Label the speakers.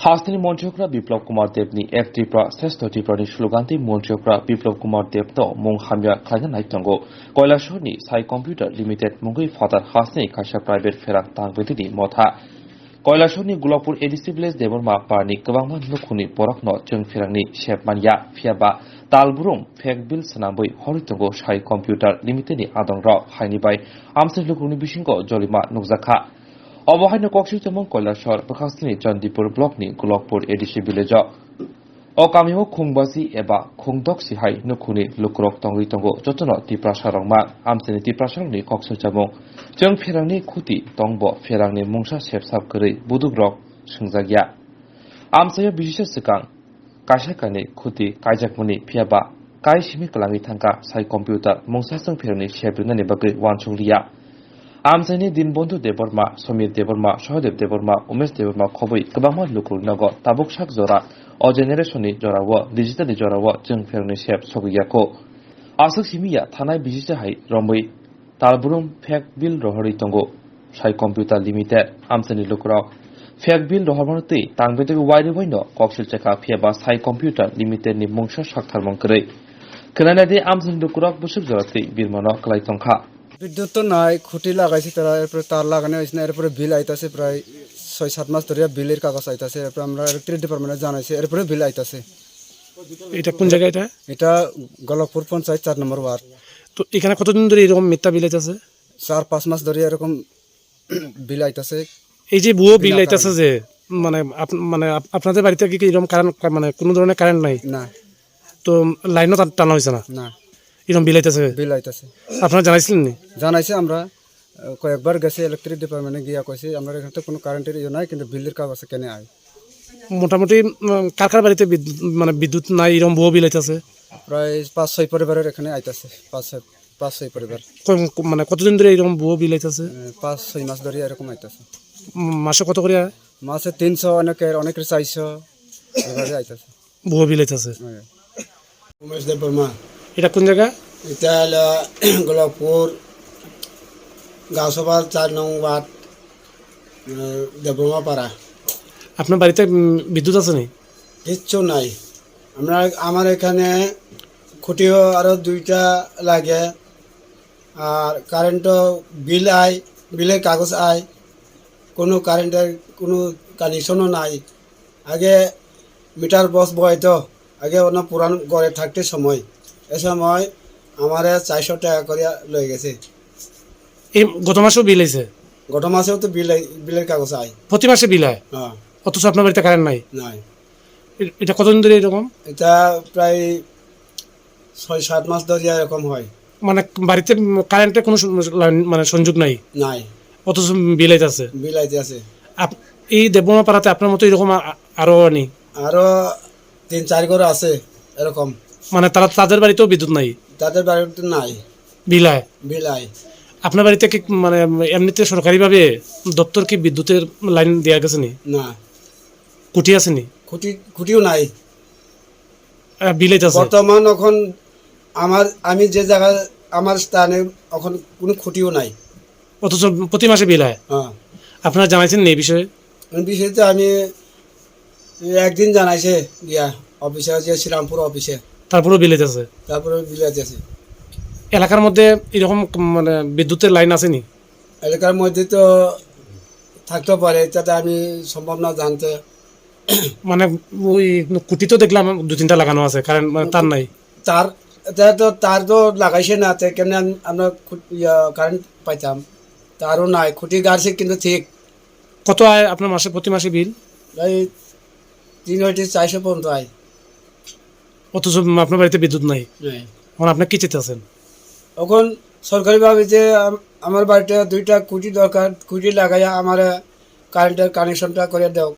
Speaker 1: হাসনি মন্ত্রকরা বিপ্লব কুমার দেবনি এক ত্রিপুরা শ্রেষ্ঠ ত্রিপুরানি স্লোগানটি মন্ত্রকরা বিপ্লব কুমার দেবন মুং হামিয়া খাইনা নাইতঙ্गो কৈলাসহरनि साइ कम्पिउटार लिमिटेड मुंगै फादार हासनि खायसा प्राइवेट फेराक तांगबेदिनि मथा কৈলাসহरनि गुलापुर एडिसि भिलेज देबरमा पारनि गोबांमा नुखुनि बरकनो जों फेरांनि शेपमानिया फियाबा तालबुरुं फेकबिल सनाबै हरितंगो साइ कम्पिउटार लिमिटेडनि आदंराव हाइनिबाय आमसे लुकुनि बिसिंगो जलिमा नुकजाखा अबहायनो कक्सिचमं কৈলাসহর बखास्तिनि चंदीपुर ब्लकनि गुलापुर एडिसि भिलेज अकामिहो खुंबाजी एबा खुंदक सिहाय नुखुनि लुकुरक तंगै तंगो जतन तिप्रासारंमा आमसेनि तिप्रासारंनि कक्सिचमं जों फेरांनि खुति तंब फेरांनि मुंसा सेबसाब गरै बुदुब्रक सोंजागिया आमसेयो बिजिसे सिगां कायसाकानि खुति कायजाकमुनि फियाबा काय सिमि कलाङै थांगा साइ कम्पिउटार मुंसाजों फेरांनि सेबरिनानि बागै वानसुलिया आमसाइनि दीनबंधु देबरमा समीर देबरमा सहदेव देबरमा उमेश देबरमा खबै गोबांमा लुकुरनागो ताबुक साक जरा अ जेनेरेशननि जराव डिजिटलनि जराव जों फेरनि सेब सगैयाखौ आसक सिमिया थानाय बिजिजाहाय रमै तालबुरुम फेक बिल रहरै तंगो साइ computer limited आमसाइनि लुकुराव fake bill रहरमनतै तांबेदे wire वाइनो कक्सिल चेका फियाबा साइ कम्पिउटार लिमिटेडनि मुंसा साकथारमंकरै खोनानायदे आमसाइनि लुकुराव बुसुक जरातै बिरमानो कलाइतंखा
Speaker 2: বিদ্যুৎ তো নাই খুঁটি লাগাইছি তারা এরপরে তার লাগানো হয়েছে না এরপরে বিল আইতাছে প্রায় 6-7 মাস ধরে বিলের কাগজ আইতাছে এরপরে আমরা ইলেকট্রিক ডিপার্টমেন্টে জানাইছি এরপরে বিল আইতাছে।
Speaker 3: এটা কোন জায়গা
Speaker 2: এটা গলকপুর পঞ্চায়েত 4 নম্বর ওয়ার্ড।
Speaker 3: তো এখানে কতদিন ধরে এরকম মিথ্যা বিল আইতাছে?
Speaker 2: 4-5 মাস ধরে এরকম বিল আইতাছে।
Speaker 3: এই যে ভুয়ো বিল আইতাছে যে মানে আপনাদের বাড়িতে কি এরকম কারেন্ট মানে কোনো ধরনের কারেন্ট নাই?
Speaker 2: না।
Speaker 3: তো লাইনও টানা হয়েছে না?
Speaker 2: না।
Speaker 3: এরকম বিল আইতাছে?
Speaker 2: বিল আইতাছে।
Speaker 3: আপনারা জানাইছিলেন নি?
Speaker 2: জানাইছি আমরা কয়েকবার গেছে ইলেকট্রিক ডিপার্টমেন্টে গিয়া কইছি আমরা এখানে তো কোনো কারেন্টের ইয়ে নাই কিন্তু বিলের কাগজ কেন আয়।
Speaker 3: মোটামুটি কার কার বাড়িতে মানে বিদ্যুৎ নাই এরকম ভুয়ো বিল আইতাছে?
Speaker 2: প্রায় 5-6 পরিবারের এখানে আইতাছে। 5-6 পরিবার।
Speaker 3: মানে কতদিন ধরে এরকম ভুয়ো বিল আইতাছে?
Speaker 2: 5-6 মাস ধরে এরকম আইতাছে।
Speaker 3: মাসে কত করে?
Speaker 2: মাসে 300 অনেকের 400 এভাবে আইতাছে।
Speaker 3: ভুয়ো বিল আইতাছে।
Speaker 4: উমেশ দেববর্মা।
Speaker 3: এটা কোন জায়গা?
Speaker 4: এটা হলো গোলাপুর গাঁওসভা 4 নং ওয়ার্ড দেববর্মা পাড়া।
Speaker 3: আপনার বাড়িতে বিদ্যুৎ আছে নি?
Speaker 4: কিচ্ছু নাই। আমার এখানে খুঁটিও আরও 2টা লাগে আর কারেন্টও বিল আয় বিলের কাগজ আয় কোনো কারেন্টের কোনো কানেকশনও নাই। আগে মিটার বক্স বয়তো আগে অন্য পুরান ঘরে থাকতে সময় এ সময় আমার 400 টাকা করে লয়ে গেছে।
Speaker 3: এই গত মাসেও বিল আইছে?
Speaker 4: গত মাসেও তো বিলের কাগজ আয়।
Speaker 3: প্রতি মাসে বিল আয়?
Speaker 4: হ্যাঁ।
Speaker 3: অথচ আপনার বাড়িতে কারেন্ট নাই?
Speaker 4: নাই।
Speaker 3: এটা কতদিন ধরে এরকম?
Speaker 4: এটা প্রায় 6-7 মাস ধরে এরকম হয়।
Speaker 3: মানে বাড়িতে কারেন্টের কোনো মানে সংযোগ নাই?
Speaker 4: নাই।
Speaker 3: অথচ বিল আইতাছে?
Speaker 4: বিল আইতে আছে।
Speaker 3: এই দেববর্মা পাড়াতে আপনার মতো এরকম আরো নেই?
Speaker 4: আরো 3-4 ঘর আছে এরকম।
Speaker 3: মানে তাদের বাড়িতেও বিদ্যুৎ নাই?
Speaker 4: তাদের বাড়িতে নাই।
Speaker 3: বিল আয়?
Speaker 4: বিল আয়।
Speaker 3: আপনার বাড়িতে কি মানে এমনিতে সরকারিভাবে দপ্তর কি বিদ্যুতের লাইন দেওয়া গেছে নি?
Speaker 4: না।
Speaker 3: খুঁটি আছে নি?
Speaker 4: খুঁটিও নাই।
Speaker 3: বিল আইতাছে?
Speaker 4: বর্তমান এখন আমি যে জায়গায় আমার স্থানে এখন কোনো খুঁটিও নাই।
Speaker 3: অথচ প্রতি মাসে বিল আয়?
Speaker 4: হ্যাঁ।
Speaker 3: আপনারা জানাইছেন এই বিষয়ে?
Speaker 4: বিষয়তে আমি একদিন জানাইছে গিয়া অফিসে যে শ্রীরামপুর অফিসে।
Speaker 3: তারপরেও বিল আইতাছে?
Speaker 4: তারপরে বিল আইতেছে।
Speaker 3: এলাকার মধ্যে এরকম মানে বিদ্যুতের লাইন আছে নি?
Speaker 4: এলাকার মধ্যে তো থাকতে পারে তাতে আমি সম্ভব না জানতে।
Speaker 3: মানে ওই খুঁটি তো দেখলাম 2-3টা লাগানো আছে, কারেন্ট তার নাই?
Speaker 4: তার তো লাগাইছে না কেমন আমরা কারেন্ট পাইতাম? তারও নাই। খুঁটি গাড়ছে কিন্তু ঠিক।
Speaker 3: কত আয় আপনার মাসে প্রতি মাসে বিল?
Speaker 4: এই 300-400 পর্যন্ত আয়।
Speaker 3: অথচ আপনার বাড়িতে বিদ্যুৎ নাই? এখন আপনি কি চাইতেছেন?
Speaker 4: এখন সরকারিভাবে যে আমার বাড়িতে 2টা খুঁটি দরকার, খুঁটি লাগাইয়া আমার কারেন্টের কানেকশনটা করে দাও।